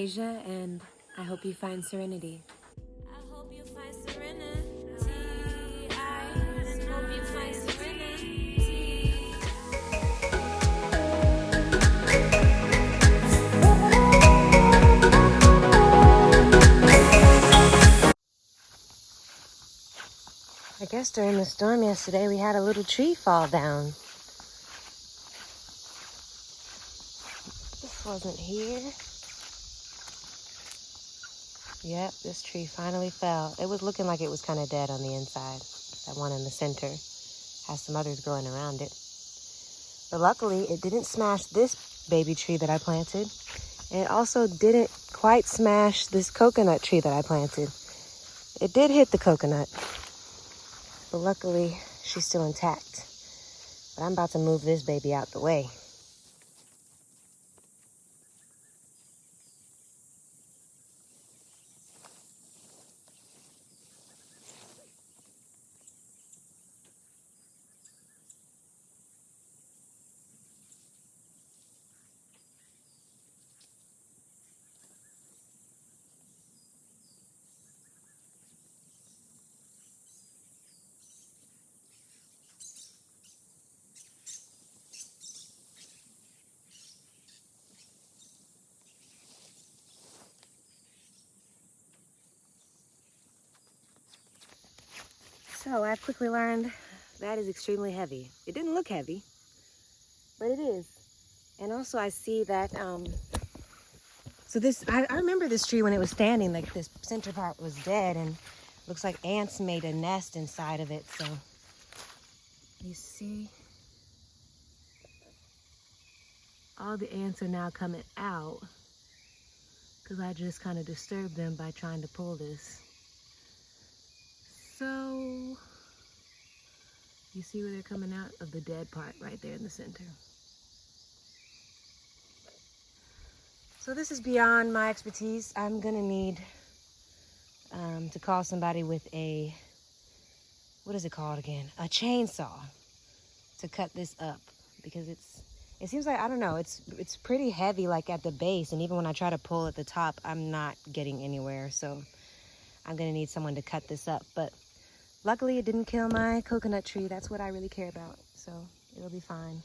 Asia, and I hope you find serenity. I hope you find serenity. I hope you find serenity. I guess during the storm yesterday, we had a little tree fall down. This wasn't here. Yep, this tree finally fell. It was looking like it was kind of dead on the inside. That one in the center has some others growing around it. But luckily, it didn't smash this baby tree that I planted. And it also didn't quite smash this coconut tree that I planted. It did hit the coconut, but luckily, she's still intact. But I'm about to move this baby out the way. So I've quickly learned that is extremely heavy. It didn't look heavy, but it is. And also I see that, so this, I remember this tree when it was standing, like this center part was dead, and looks like ants made a nest inside of it. So you see, all the ants are now coming out because I just kind of disturbed them by trying to pull this. So you see where they're coming out of the dead part right there in the center. So this is beyond my expertise. I'm gonna need to call somebody with a, what is it called again? A chainsaw to cut this up, because it seems like, I don't know, it's pretty heavy like at the base, and even when I try to pull at the top, I'm not getting anywhere. So I'm gonna need someone to cut this up. But luckily it didn't kill my coconut tree. That's what I really care about. So it'll be fine.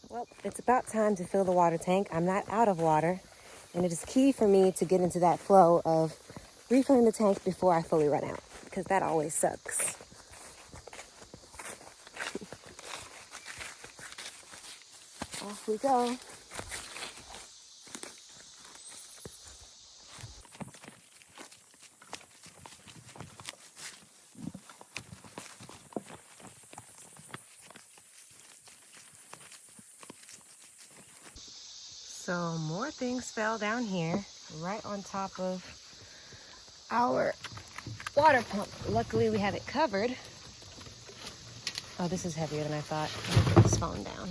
Well, it's about time to fill the water tank. I'm not out of water, and it is key for me to get into that flow of refilling the tank before I fully run out, because that always sucks. Off we go. So more things fell down here, right on top of our water pump. Luckily we have it covered. Oh, this is heavier than I thought. Let me put this phone down.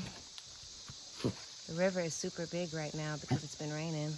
The river is super big right now because it's been raining.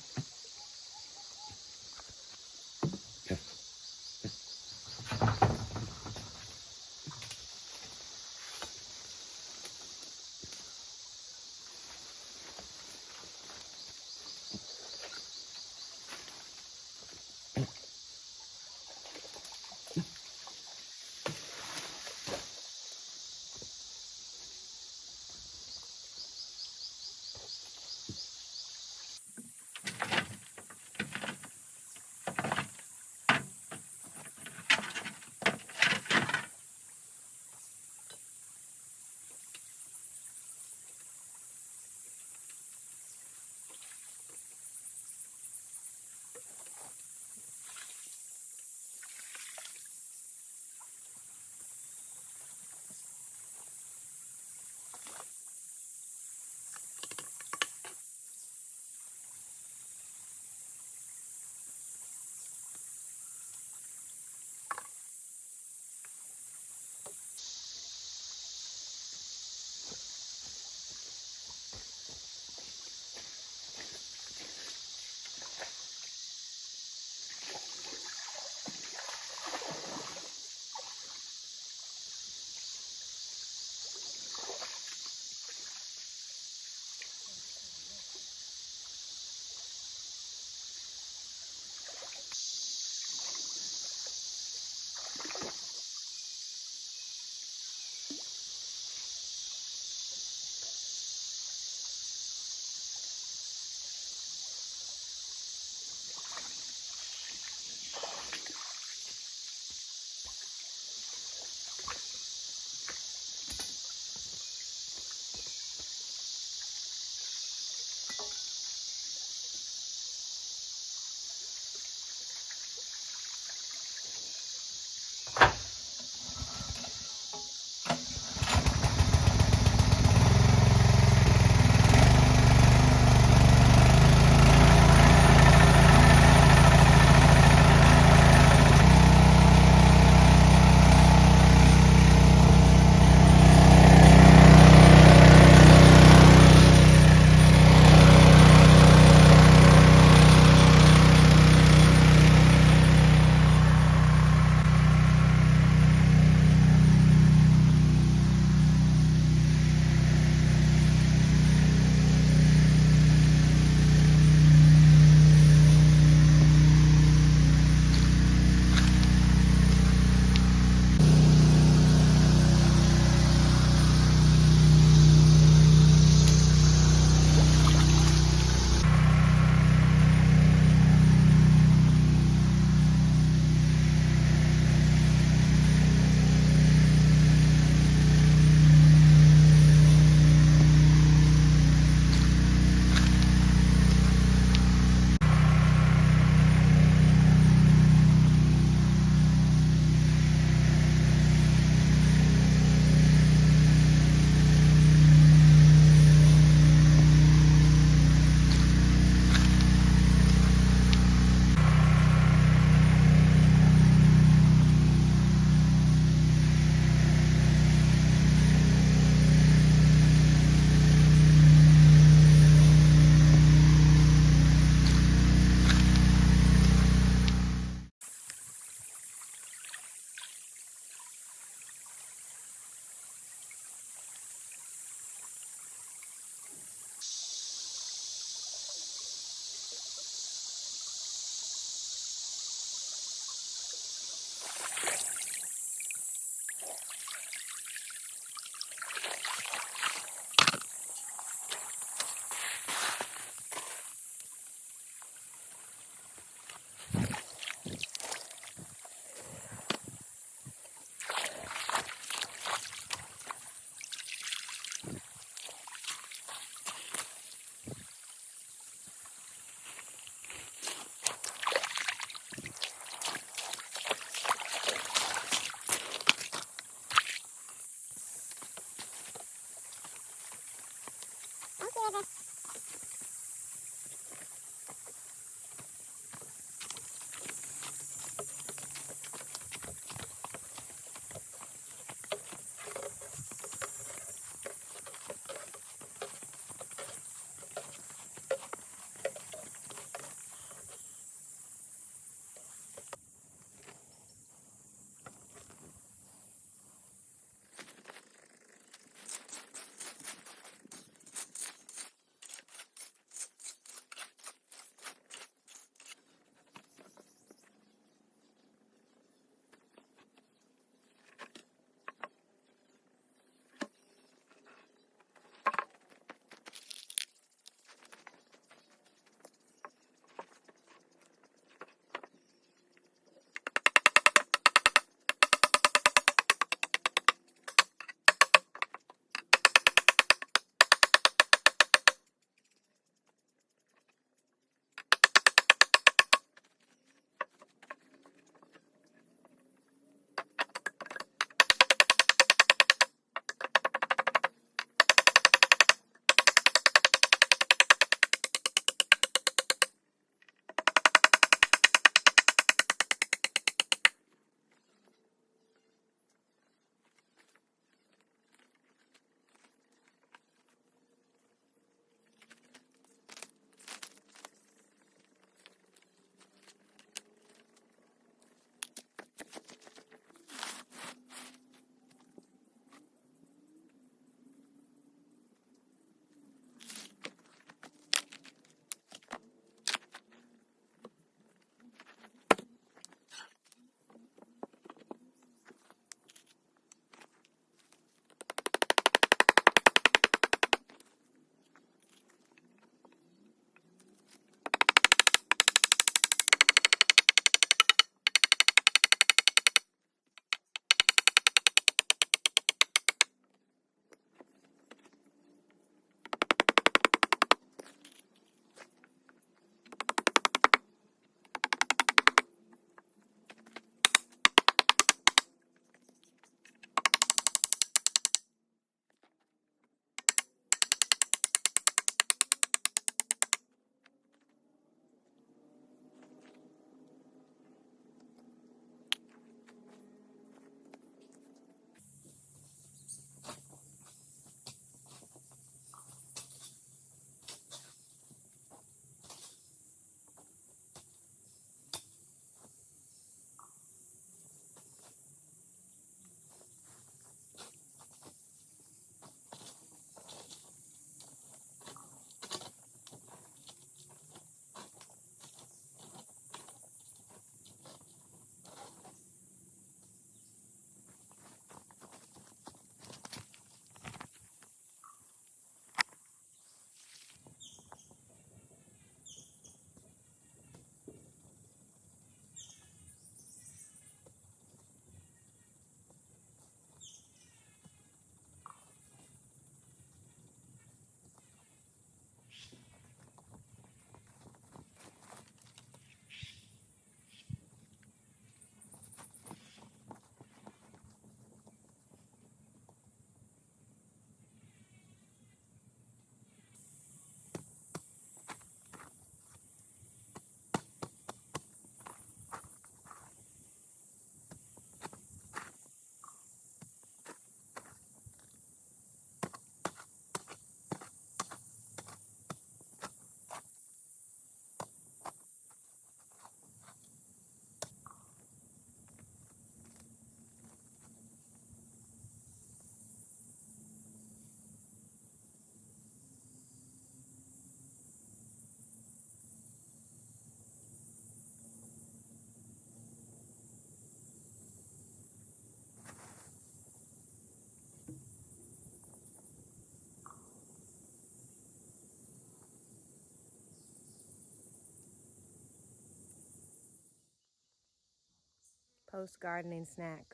Post gardening snack.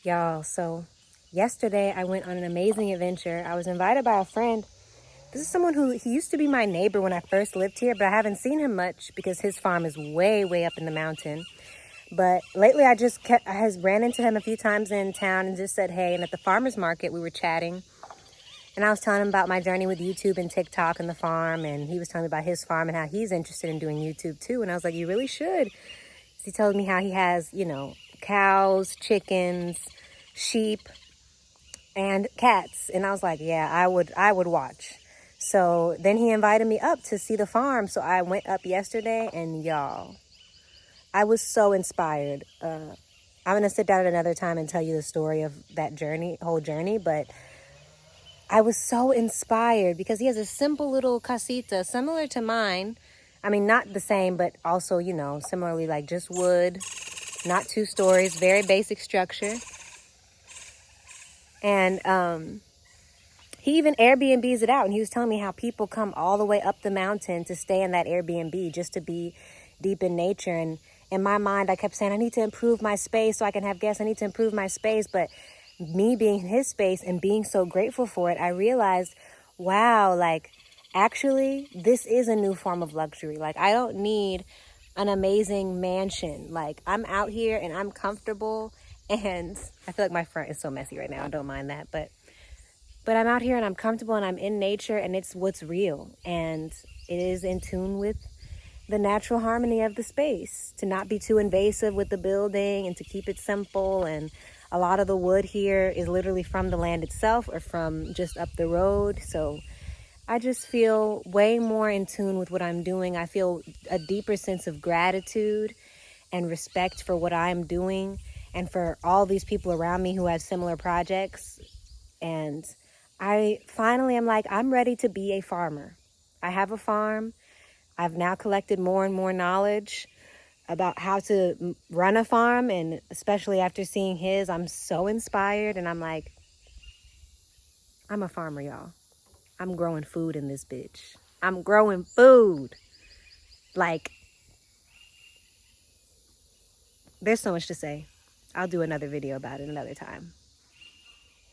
Y'all, so yesterday I went on an amazing adventure. I was invited by a friend This is someone he used to be my neighbor when I first lived here, but I haven't seen him much because his farm is way, way up in the mountain. But lately I ran into him a few times in town and just said hey. And at the farmer's market, we were chatting. And I was telling him about my journey with YouTube and TikTok and the farm. And he was telling me about his farm and how he's interested in doing YouTube too. And I was like, you really should. He told me how he has, cows, chickens, sheep, and cats. And I was like, yeah, I would watch. So then he invited me up to see the farm. So I went up yesterday, and y'all, I was so inspired. I'm going to sit down at another time and tell you the story of that whole journey. But I was so inspired because he has a simple little casita similar to mine. I mean, not the same, but also, similarly, like just wood, not 2 stories, very basic structure. And he even Airbnbs it out. And he was telling me how people come all the way up the mountain to stay in that Airbnb just to be deep in nature. And in my mind, I kept saying, I need to improve my space so I can have guests. I need to improve my space. But me being in his space and being so grateful for it, I realized, wow, like, actually, this is a new form of luxury. Like, I don't need an amazing mansion. Like, I'm out here and I'm comfortable. And I feel like my front is so messy right now. I don't mind that. But I'm out here and I'm comfortable and I'm in nature and it's what's real. And it is in tune with the natural harmony of the space. To not be too invasive with the building and to keep it simple. And a lot of the wood here is literally from the land itself or from just up the road. So I just feel way more in tune with what I'm doing. I feel a deeper sense of gratitude and respect for what I'm doing and for all these people around me who have similar projects. And I finally am like, I'm ready to be a farmer. I have a farm. I've now collected more and more knowledge about how to run a farm. And especially after seeing his, I'm so inspired. And I'm like, I'm a farmer, y'all. I'm growing food in this bitch. I'm growing food. Like, there's so much to say. I'll do another video about it another time.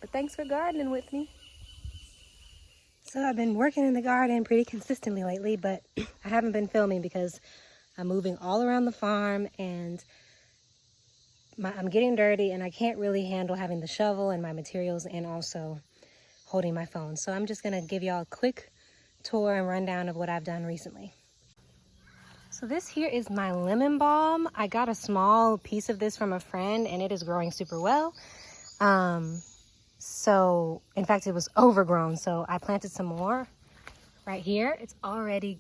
But thanks for gardening with me. So I've been working in the garden pretty consistently lately, but I haven't been filming because I'm moving all around the farm and I'm getting dirty and I can't really handle having the shovel and my materials and also holding my phone. So I'm just gonna give y'all a quick tour and rundown of what I've done recently. So this here is my lemon balm. I got a small piece of this from a friend and it is growing super well. So in fact, it was overgrown. So I planted some more right here. It's already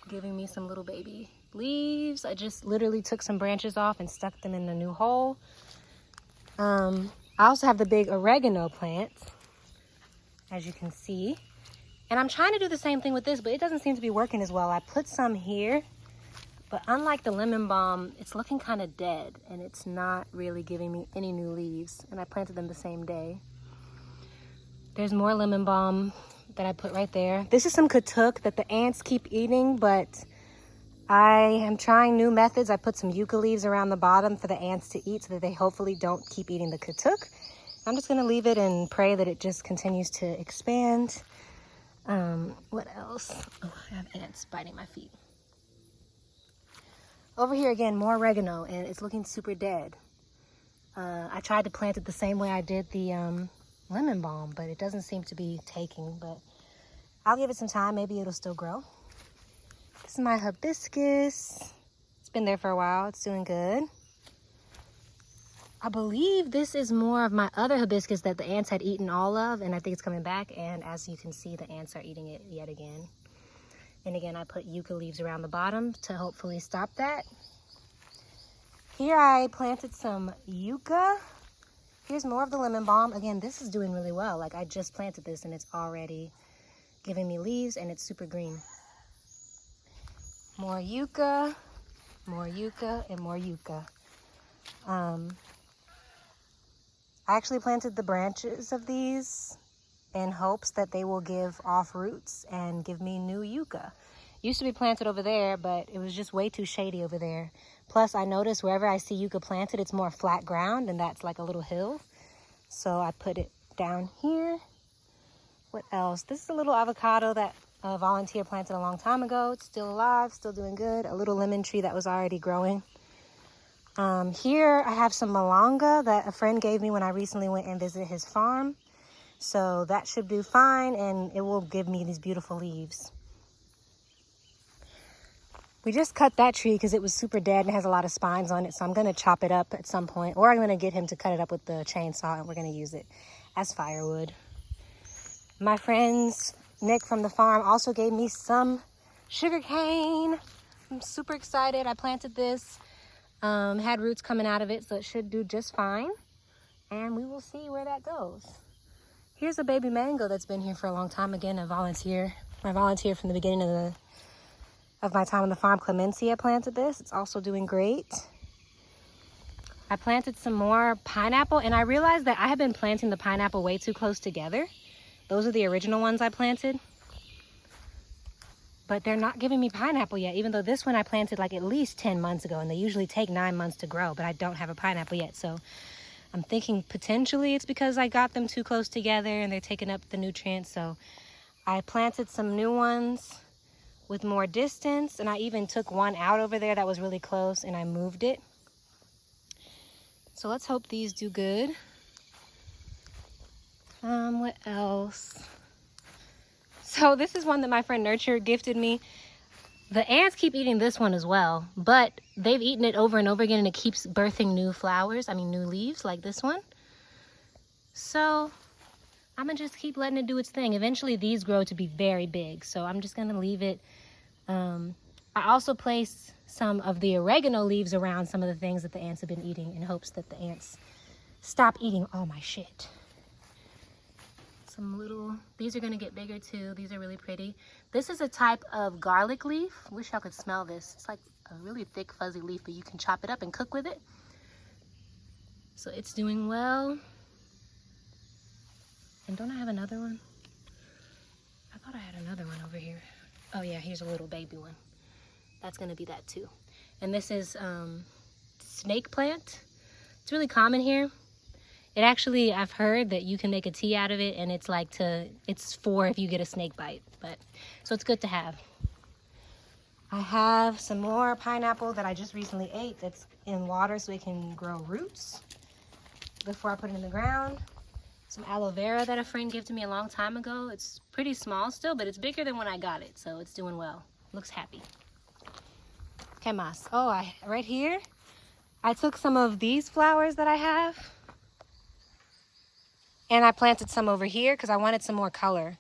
giving me some little baby leaves. I just literally took some branches off and stuck them in the new hole. I also have the big oregano plant, as you can see. And I'm trying to do the same thing with this, but it doesn't seem to be working as well. I put some here, but unlike the lemon balm, it's looking kind of dead and it's not really giving me any new leaves. And I planted them the same day. There's more lemon balm that I put right there. This is some katuk that the ants keep eating, but I am trying new methods. I put some yucca leaves around the bottom for the ants to eat so that they hopefully don't keep eating the katuk. I'm just gonna leave it and pray that it just continues to expand. What else? Oh, I have ants biting my feet. Over here again, more oregano, and it's looking super dead. I tried to plant it the same way I did the lemon balm, but it doesn't seem to be taking, but I'll give it some time. Maybe it'll still grow. This is my hibiscus. It's been there for a while. It's doing good. I believe this is more of my other hibiscus that the ants had eaten all of, and I think it's coming back, and as you can see, the ants are eating it yet again. And again, I put yucca leaves around the bottom to hopefully stop that. Here I planted some yucca. Here's more of the lemon balm. Again, this is doing really well. Like, I just planted this and it's already giving me leaves and it's super green. More yucca, and more yucca. I actually planted the branches of these in hopes that they will give off roots and give me new yucca. Used to be planted over there, but it was just way too shady over there. Plus, I noticed wherever I see yucca planted, it's more flat ground, and that's like a little hill. So I put it down here. What else? This is a little avocado that a volunteer planted a long time ago. It's still alive, still doing good. A little lemon tree that was already growing. Here I have some malanga that a friend gave me when I recently went and visited his farm. So that should do fine, and it will give me these beautiful leaves. We just cut that tree because it was super dead and has a lot of spines on it. So I'm going to chop it up at some point, or I'm going to get him to cut it up with the chainsaw, and we're going to use it as firewood. My friends, Nick from the farm, also gave me some sugar cane. I'm super excited. I planted this, had roots coming out of it, so it should do just fine. And we will see where that goes. Here's a baby mango that's been here for a long time. Again, my volunteer from the beginning of my time on the farm, Clemencia, planted this. It's also doing great. I planted some more pineapple, and I realized that I have been planting the pineapple way too close together. Those are the original ones I planted. But they're not giving me pineapple yet, even though this one I planted like at least 10 months ago, and they usually take 9 months to grow, but I don't have a pineapple yet. So I'm thinking potentially it's because I got them too close together and they're taking up the nutrients. So I planted some new ones with more distance, and I even took one out over there that was really close and I moved it. So let's hope these do good. What else? So this is one that my friend Nurture gifted me. The ants keep eating this one as well, but they've eaten it over and over again, and it keeps birthing new new leaves like this one. So I'm gonna just keep letting it do its thing. Eventually these grow to be very big, so I'm just gonna leave it. I also placed some of the oregano leaves around some of the things that the ants have been eating in hopes that the ants stop eating all my shit. These are gonna get bigger too. These are really pretty. This is a type of garlic leaf. Wish y'all could smell this. It's like a really thick fuzzy leaf, but you can chop it up and cook with it. So it's doing well. And don't I have another one? I thought I had another one over here. Oh yeah, here's a little baby one. That's gonna be that too. And this is snake plant. It's really common here. It actually, I've heard that you can make a tea out of it, and it's for if you get a snake bite. So it's good to have. I have some more pineapple that I just recently ate that's in water so it can grow roots before I put it in the ground. Some aloe vera that a friend gave to me a long time ago. It's pretty small still, but it's bigger than when I got it, so it's doing well. Looks happy. ¿Qué más? Oh, right here, I took some of these flowers that I have, and I planted some over here because I wanted some more color.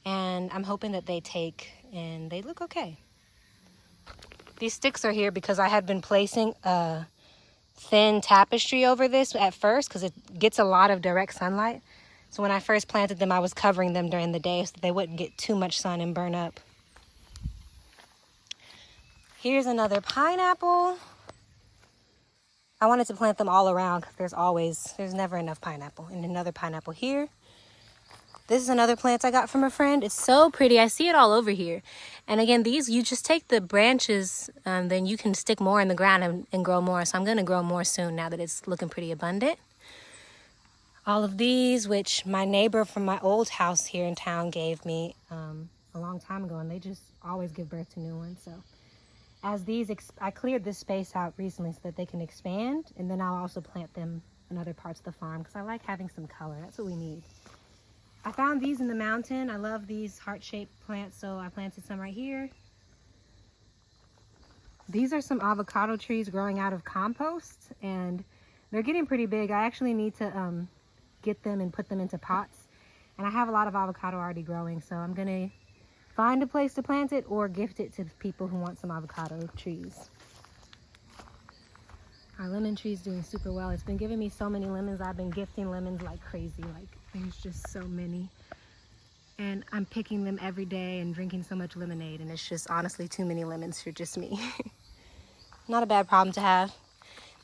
And I'm hoping that they take, and they look okay. These sticks are here because I had been placing a thin tapestry over this at first because it gets a lot of direct sunlight. So when I first planted them, I was covering them during the day so that they wouldn't get too much sun and burn up. Here's another pineapple. I wanted to plant them all around because there's never enough pineapple. And another pineapple here. This is another plant I got from a friend. It's so pretty. I see it all over here. And again, these, you just take the branches, then you can stick more in the ground and grow more. So I'm going to grow more soon now that it's looking pretty abundant. All of these, which my neighbor from my old house here in town gave me a long time ago, and they just always give birth to new ones. So as these, I cleared this space out recently so that they can expand, and then I'll also plant them in other parts of the farm because I like having some color. That's what we need. I found these in the mountain. I love these heart-shaped plants, so I planted some right here. These are some avocado trees growing out of compost, and they're getting pretty big. I actually need to get them and put them into pots. And I have a lot of avocado already growing, so I'm gonna find a place to plant it or gift it to people who want some avocado trees. Our lemon tree is doing super well. It's been giving me so many lemons. I've been gifting lemons like crazy. Like, there's just so many. And I'm picking them every day and drinking so much lemonade. And it's just honestly too many lemons for just me. Not a bad problem to have.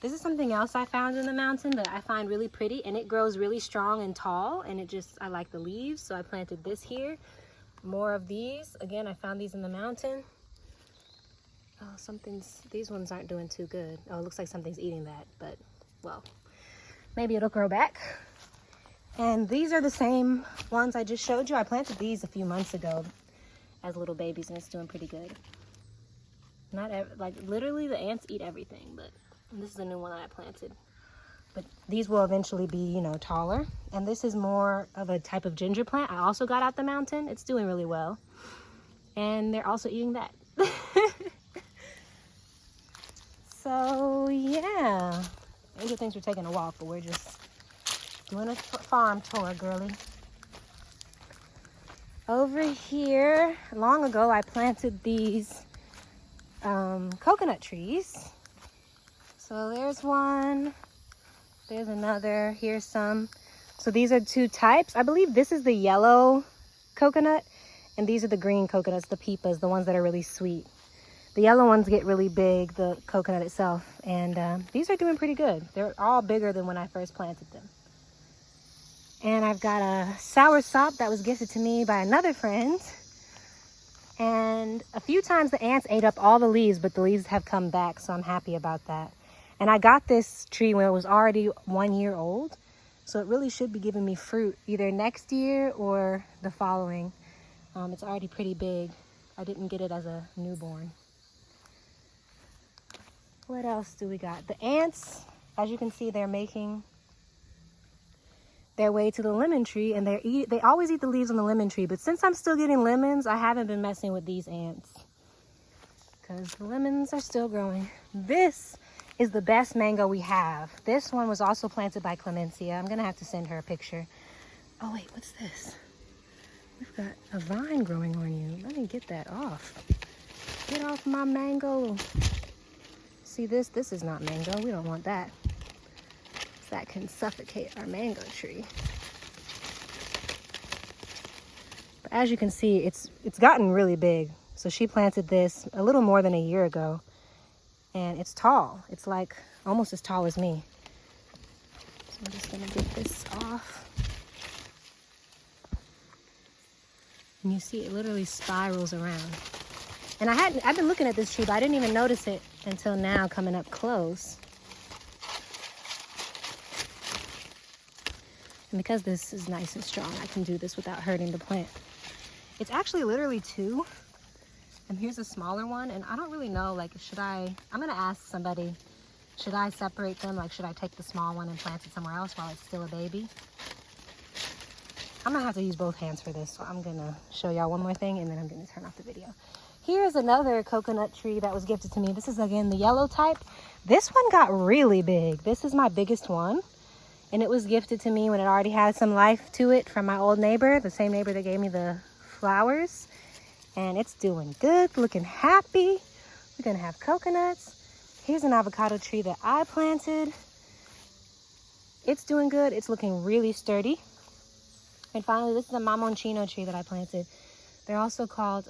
This is something else I found in the mountain that I find really pretty. And it grows really strong and tall. And I like the leaves. So I planted this here. More of these. Again, I found these in the mountain. Oh, these ones aren't doing too good. Oh, it looks like something's eating that, but, well, maybe it'll grow back. And these are the same ones I just showed you. I planted these a few months ago as little babies, and it's doing pretty good. Like literally the ants eat everything, but this is a new one that I planted. But these will eventually be, you know, taller. And this is more of a type of ginger plant I also got out the mountain. It's doing really well. And they're also eating that. So yeah, Angel thinks we're taking a walk, but we're just doing a farm tour, girly. Over here, long ago, I planted these coconut trees. So there's one, there's another, here's some. So these are two types. I believe this is the yellow coconut, and these are the green coconuts, the peepas, the ones that are really sweet. The yellow ones get really big, the coconut itself, and these are doing pretty good. They're all bigger than when I first planted them. And I've got a sour sop that was gifted to me by another friend. And a few times the ants ate up all the leaves, but the leaves have come back, so I'm happy about that. And I got this tree when it was already 1 year old, so it really should be giving me fruit either next year or the following. It's already pretty big. I didn't get it as a newborn. What else do we got? The ants, as you can see, they're making their way to the lemon tree, and they always eat the leaves on the lemon tree. But since I'm still getting lemons, I haven't been messing with these ants because the lemons are still growing. This is the best mango we have. This one was also planted by Clemencia. I'm gonna have to send her a picture. Oh wait, what's this? We've got a vine growing on you. Let me get that off. Get off my mango. See this? This is not mango. We don't want that. That can suffocate our mango tree. But as you can see, it's gotten really big. So she planted this a little more than a year ago, and it's tall. It's like almost as tall as me. So I'm just gonna get this off. And you see it literally spirals around. And I've been looking at this tree, but I didn't even notice it until now coming up close. And because this is nice and strong, I can do this without hurting the plant. It's actually literally two. And here's a smaller one. And I don't really know, like, I'm gonna ask somebody, should I separate them? Like, should I take the small one and plant it somewhere else while it's still a baby? I'm gonna have to use both hands for this. So I'm gonna show y'all one more thing and then I'm gonna turn off the video. Here's another coconut tree that was gifted to me. This is again the yellow type. This one got really big. This is my biggest one. And it was gifted to me when it already had some life to it from my old neighbor, the same neighbor that gave me the flowers. And it's doing good, looking happy. We're gonna have coconuts. Here's an avocado tree that I planted. It's doing good, it's looking really sturdy. And finally, this is a mamoncino tree that I planted. They're also called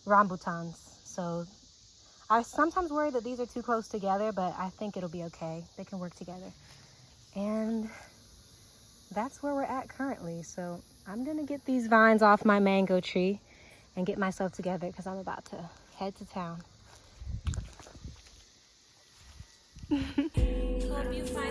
rambutans. So I sometimes worry that these are too close together, but I think it'll be okay. They can work together. And that's where we're at currently. So I'm gonna get these vines off my mango tree and get myself together because I'm about to head to town. Hope you find